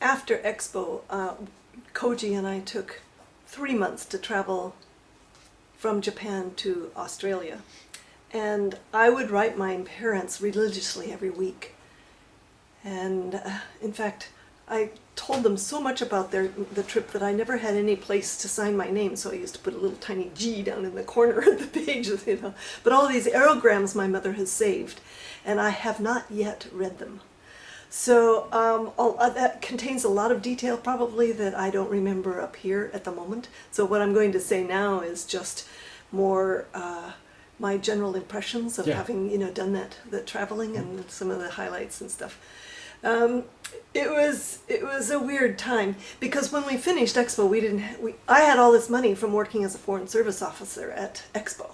after Expo, Koji and I took 3 months to travel from Japan to Australia. And I would write my parents religiously every week. And in fact, I told them so much about the trip that I never had any place to sign my name, so I used to put a little tiny G down in the corner of the page, you know. But all these aerograms my mother has saved, and I have not yet read them. So that contains a lot of detail probably that I don't remember up here at the moment. So what I'm going to say now is just more my general impressions of having, you know, done that traveling and some of the highlights and stuff. It was a weird time because when we finished Expo, I had all this money from working as a foreign service officer at Expo,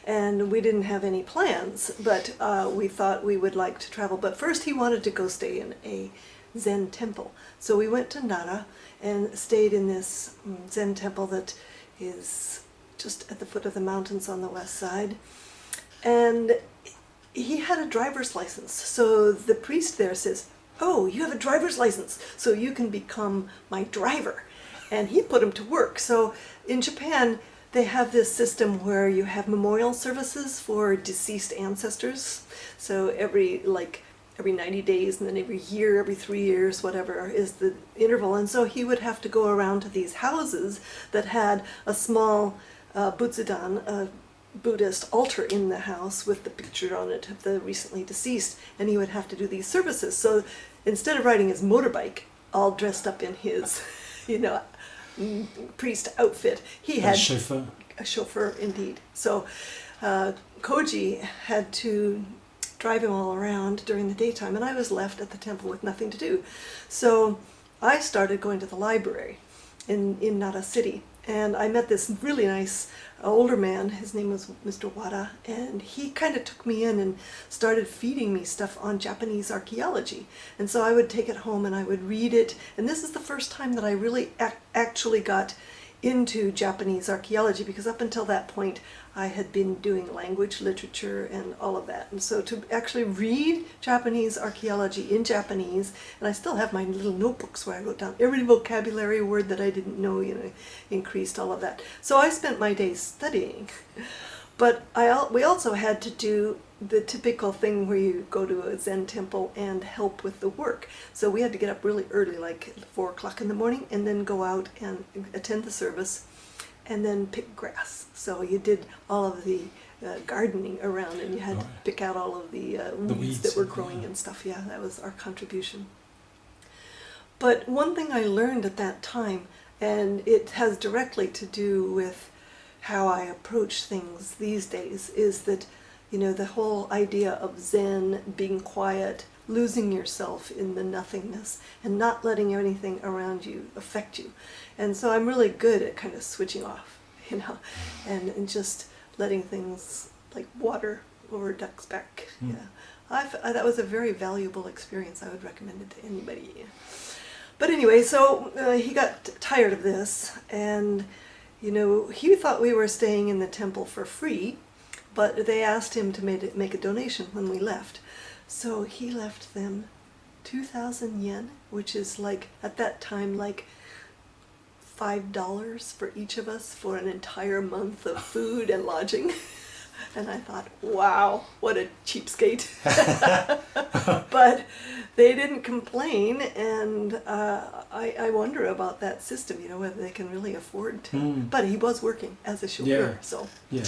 and we didn't have any plans, but we thought we would like to travel. But first he wanted to go stay in a Zen temple. So we went to Nara and stayed in this Zen temple that is just at the foot of the mountains on the west side. And he had a driver's license. So the priest there says, "Oh, you have a driver's license, so you can become my driver." And he put him to work. So in Japan, they have this system where you have memorial services for deceased ancestors. So every 90 days, and then every year, every 3 years, whatever is the interval. And so he would have to go around to these houses that had a small butsudan, a Buddhist altar in the house with the picture on it of the recently deceased, and he would have to do these services. So instead of riding his motorbike, all dressed up in his, you know, priest outfit, he had a chauffeur indeed. So Koji had to drive him all around during the daytime, and I was left at the temple with nothing to do. So I started going to the library in Nara City, and I met this really nice older man. His name was Mr. Wada, and he kind of took me in and started feeding me stuff on Japanese archaeology. And so I would take it home and I would read it, and this is the first time that I really actually got into Japanese archaeology, because up until that point I had been doing language, literature, and all of that. And so to actually read Japanese archaeology in Japanese, and I still have my little notebooks where I wrote down every vocabulary word that I didn't know, you know, increased all of that. So I spent my days studying. But we also had to do the typical thing where you go to a Zen temple and help with the work. So we had to get up really early, like 4 o'clock in the morning, and then go out and attend the service and then pick grass. So you did all of the gardening around, and you had to pick out all of the weeds that were growing and stuff. Yeah, that was our contribution. But one thing I learned at that time, and it has directly to do with how I approach things these days, is that, you know, the whole idea of Zen, being quiet, losing yourself in the nothingness, and not letting anything around you affect you. And so I'm really good at kind of switching off, you know, and just letting things like water over a duck's back. Yeah, that was a very valuable experience. I would recommend it to anybody. Yeah. But anyway, so he got tired of this, and you know, he thought we were staying in the temple for free, but they asked him to make a donation when we left. So he left them 2,000 yen, which is like, at that time, like $5 for each of us for an entire month of food and lodging. And I thought, wow, what a cheapskate. But they didn't complain, and I wonder about that system, you know, whether they can really afford to. But he was working as a chauffeur, so. Yeah.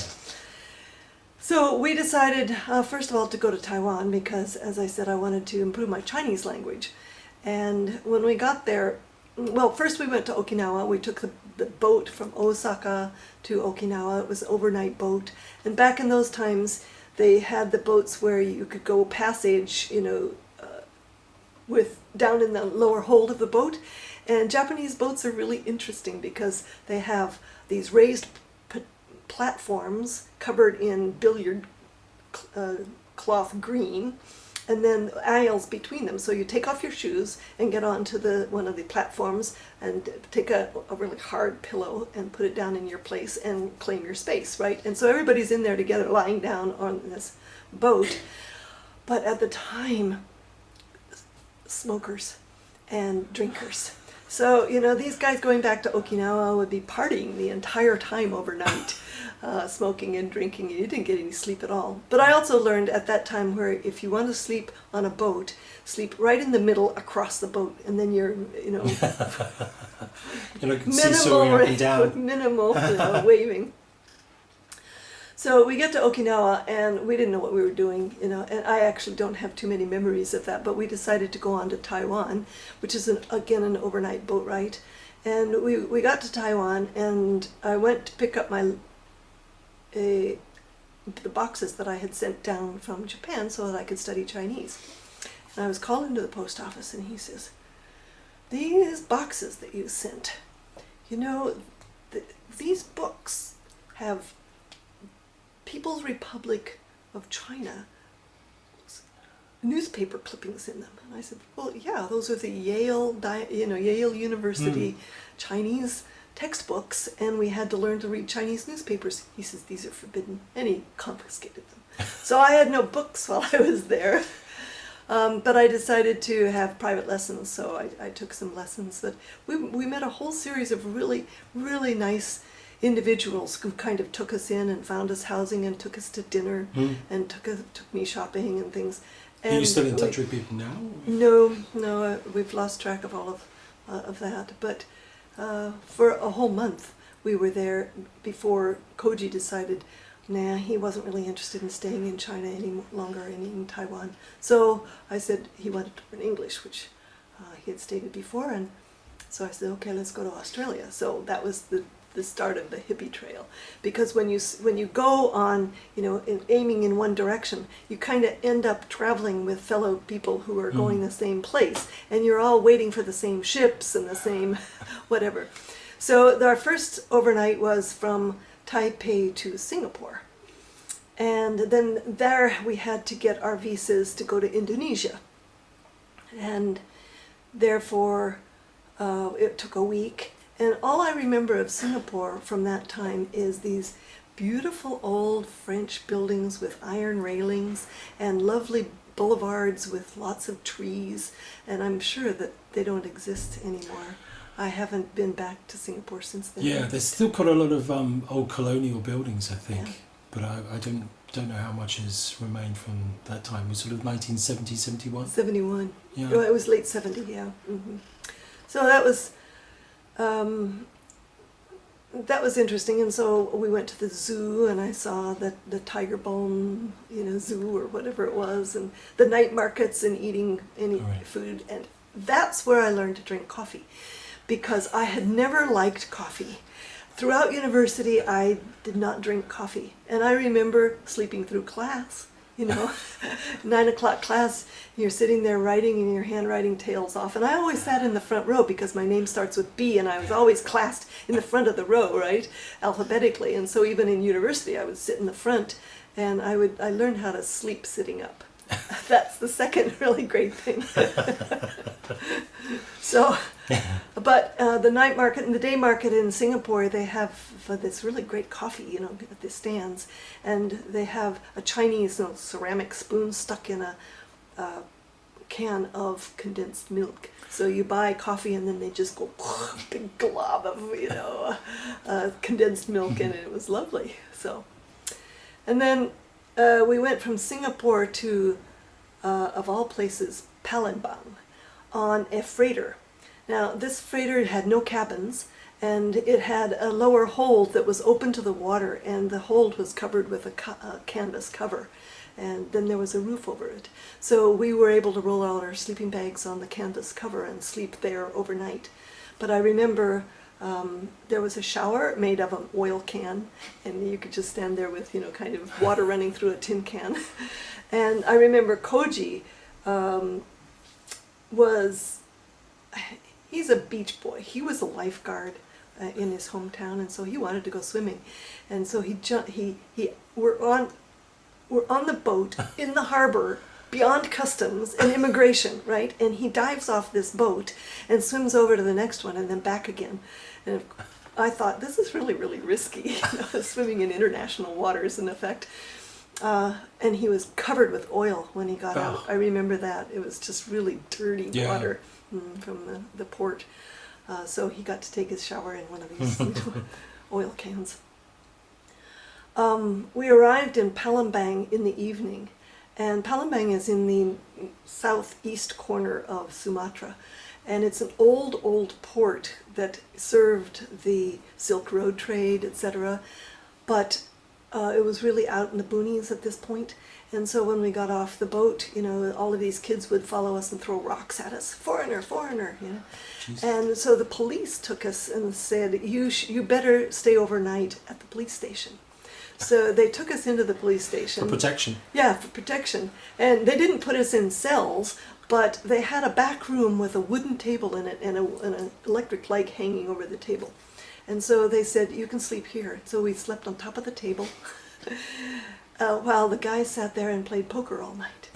So we decided, first of all, to go to Taiwan because, as I said, I wanted to improve my Chinese language. And when we got there, well, first we went to Okinawa. We took the boat from Osaka to Okinawa. It was an overnight boat. And back in those times, they had the boats where you could go passage, you know, with down in the lower hold of the boat. And Japanese boats are really interesting because they have these raised platforms covered in billiard cloth green, and then aisles between them. So you take off your shoes and get onto one of the platforms and take a really hard pillow and put it down in your place and claim your space, right? And so everybody's in there together, lying down on this boat. But at the time, smokers and drinkers. So, these guys going back to Okinawa would be partying the entire time overnight, smoking and drinking. You didn't get any sleep at all. But I also learned at that time where if you want to sleep on a boat, sleep right in the middle across the boat, and then you're, seesawing up and down. minimal waving. So we get to Okinawa, and we didn't know what we were doing, and I actually don't have too many memories of that, but we decided to go on to Taiwan, which is, again, an overnight boat ride. And we got to Taiwan, and I went to pick up the boxes that I had sent down from Japan so that I could study Chinese. And I was called into the post office, and he says, "These boxes that you sent, these books have People's Republic of China newspaper clippings in them." And I said, "Well, yeah, those are the Yale University Chinese textbooks, and we had to learn to read Chinese newspapers." He says, "These are forbidden," and he confiscated them. So I had no books while I was there. But I decided to have private lessons, so I took some lessons. But we met a whole series of really, really nice individuals who kind of took us in and found us housing and took us to dinner and took me shopping and things. And are you still in touch with people now? No, we've lost track of all of that. But for a whole month we were there before Koji decided, he wasn't really interested in staying in China any longer and in Taiwan. So I said he wanted to learn English, which he had stated before, and so I said, okay, let's go to Australia. So that was the start of the hippie trail, because when you go on, aiming in one direction, you kind of end up traveling with fellow people who are going the same place, and you're all waiting for the same ships and the same whatever. So our first overnight was from Taipei to Singapore, and then there we had to get our visas to go to Indonesia, and therefore it took a week. And all I remember of Singapore from that time is these beautiful old French buildings with iron railings and lovely boulevards with lots of trees, and I'm sure that they don't exist anymore. I haven't been back to Singapore since then. Yeah, there's still quite a lot of old colonial buildings, I think, yeah. But I don't know how much has remained from that time. It was sort of 1970, 71? 71. Yeah. Oh, it was late 70, yeah. Mm-hmm. So that was interesting, and so we went to the zoo, and I saw the tiger bone, zoo or whatever it was, and the night markets and eating any food, and that's where I learned to drink coffee, because I had never liked coffee. Throughout university, I did not drink coffee, and I remember sleeping through class. 9 o'clock class, you're sitting there writing and your handwriting tails off. And I always sat in the front row because my name starts with B, and I was always classed in the front of the row, right, alphabetically. And so even in university, I would sit in the front, and I learned how to sleep sitting up. That's the second really great thing. So, but the night market and the day market in Singapore, they have this really great coffee, at the stands, and they have a Chinese ceramic spoon stuck in a can of condensed milk. So you buy coffee, and then they just go big glob of condensed milk in it. It was lovely. So, and then we went from Singapore to, of all places, Palembang, on a freighter. Now, this freighter had no cabins, and it had a lower hold that was open to the water, and the hold was covered with a canvas cover, and then there was a roof over it. So we were able to roll out our sleeping bags on the canvas cover and sleep there overnight. But I remember there was a shower made of an oil can, and you could just stand there with, kind of water running through a tin can. And I remember Koji he's a beach boy. He was a lifeguard in his hometown, and so he wanted to go swimming. And so we're on the boat in the harbor beyond customs and immigration, right? And he dives off this boat and swims over to the next one and then back again. And I thought, this is really, really risky, swimming in international waters, in effect. And he was covered with oil when he got out. I remember that. It was just really dirty water. from the port. So he got to take his shower in one of these little oil cans. We arrived in Palembang in the evening, and Palembang is in the southeast corner of Sumatra, and it's an old port that served the Silk Road trade, etc. But it was really out in the boonies at this point, and so when we got off the boat, you know, all of these kids would follow us and throw rocks at us. Foreigner, foreigner, you know. Jeez. And so the police took us and said, you better stay overnight at the police station. So they took us into the police station. For protection. Yeah, for protection. And they didn't put us in cells, but they had a back room with a wooden table in it and an electric light hanging over the table. And so they said, you can sleep here. So we slept on top of the table while the guy sat there and played poker all night.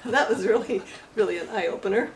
That was really, really an eye-opener.